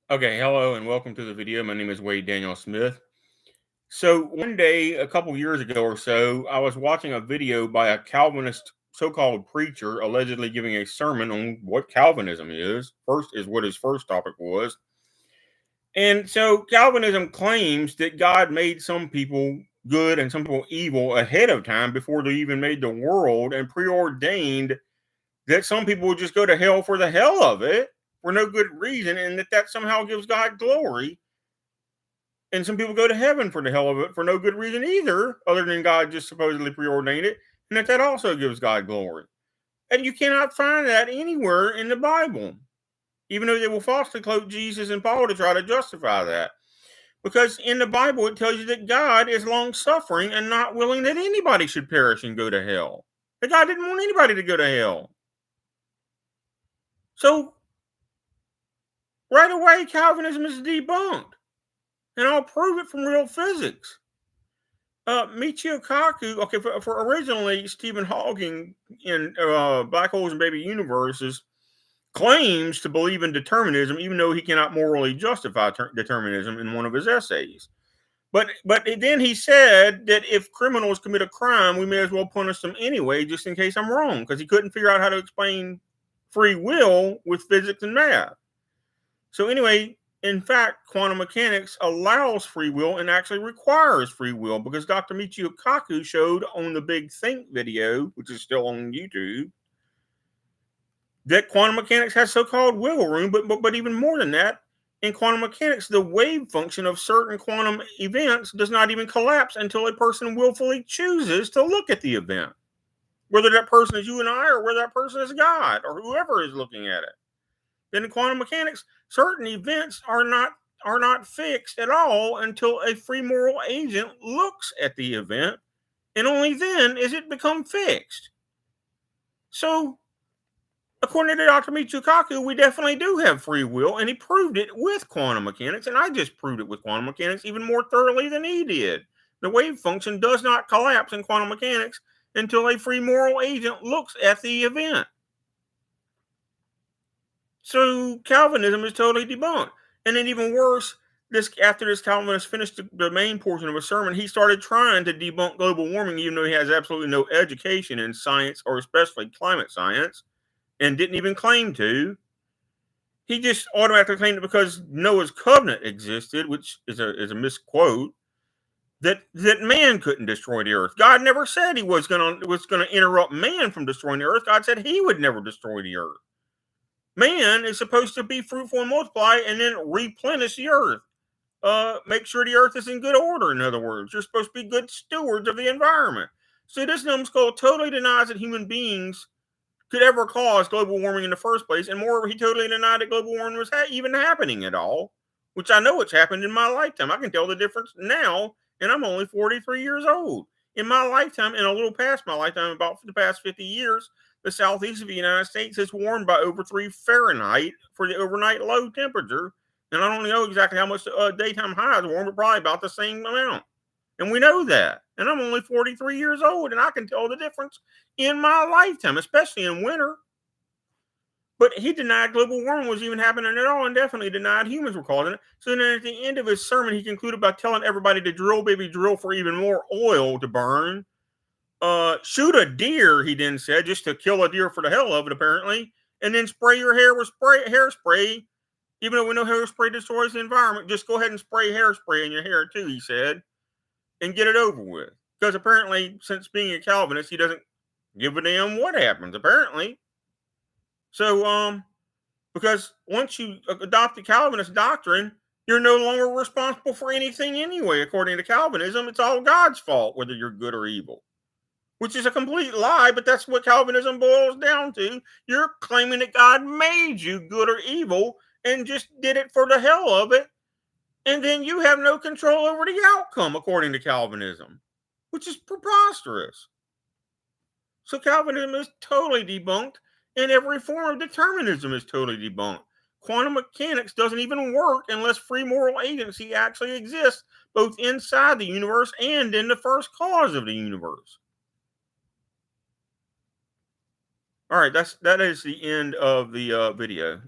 Okay, hello and welcome to the video. My name is Wade Daniel Smith. So, one day, a couple years ago or so, I was watching a video by a Calvinist so called preacher allegedly giving a sermon on what Calvinism is. First, is what his first topic was. And so, Calvinism claims that God made some people good and some people evil ahead of time before they even made the world and preordained that some people would just go to hell for the hell of it for no good reason, and that somehow gives God glory. And some people go to heaven for the hell of it for no good reason either, other than God just supposedly preordained it, and that also gives God glory. And you cannot find that anywhere in the Bible, even though they will falsely quote Jesus and Paul to try to justify that. Because in the Bible, it tells you that God is long suffering and not willing that anybody should perish and go to hell. That God didn't want anybody to go to hell. So, right away, Calvinism is debunked. And I'll prove it from real physics. Michio Kaku, okay, for originally Stephen Hawking in Black Holes and Baby Universes claims to believe in determinism, even though he cannot morally justify determinism in one of his essays. But then he said that if criminals commit a crime, we may as well punish them anyway, just in case I'm wrong, because he couldn't figure out how to explain free will with physics and math. So anyway, in fact, quantum mechanics allows free will and actually requires free will, because Dr. Michio Kaku showed on the Big Think video, which is still on YouTube, that quantum mechanics has so-called wiggle room, but even more than that, in quantum mechanics, the wave function of certain quantum events does not even collapse until a person willfully chooses to look at the event, whether that person is you and I or whether that person is God or whoever is looking at it. Then in quantum mechanics, certain events are not fixed at all until a free moral agent looks at the event, and only then is it become fixed. So, according to Dr. Michio Kaku, we definitely do have free will, and he proved it with quantum mechanics, and I just proved it with quantum mechanics even more thoroughly than he did. The wave function does not collapse in quantum mechanics until a free moral agent looks at the event. So Calvinism is totally debunked. And then even worse, after this Calvinist finished the main portion of his sermon, he started trying to debunk global warming, even though he has absolutely no education in science or especially climate science, and didn't even claim to. He just automatically claimed it because Noah's covenant existed, which is a misquote. That man couldn't destroy the earth. God never said he was gonna interrupt man from destroying the earth. God said he would never destroy the earth. Man is supposed to be fruitful and multiply and then replenish the earth. Make sure the earth is in good order, in other words. You're supposed to be good stewards of the environment. So this numbskull totally denies that human beings could ever cause global warming in the first place. And moreover, he totally denied that global warming was even happening at all, which I know it's happened in my lifetime. I can tell the difference now, and I'm only 43 years old. In my lifetime, and a little past my lifetime, about the past 50 years, the southeast of the United States has warmed by over 3 Fahrenheit for the overnight low temperature. And I don't know exactly how much the daytime highs warm, but probably about the same amount. And we know that. And I'm only 43 years old, and I can tell the difference in my lifetime, especially in winter. But he denied global warming was even happening at all, and definitely denied humans were causing it. So then at the end of his sermon, he concluded by telling everybody to drill, baby, drill for even more oil to burn. Shoot a deer, he then said, just to kill a deer for the hell of it, apparently. And then spray your hair with hairspray. Even though we know hairspray destroys the environment, just go ahead and spray hairspray in your hair too, he said, and get it over with. Because apparently, since being a Calvinist, he doesn't give a damn what happens, apparently. So, because once you adopt the Calvinist doctrine, you're no longer responsible for anything anyway. According to Calvinism, it's all God's fault, whether you're good or evil, which is a complete lie, but that's what Calvinism boils down to. You're claiming that God made you good or evil and just did it for the hell of it, and then you have no control over the outcome, according to Calvinism, which is preposterous. So Calvinism is totally debunked, and every form of determinism is totally debunked. Quantum mechanics doesn't even work unless free moral agency actually exists, both inside the universe and in the first cause of the universe. All right, that is the end of the video.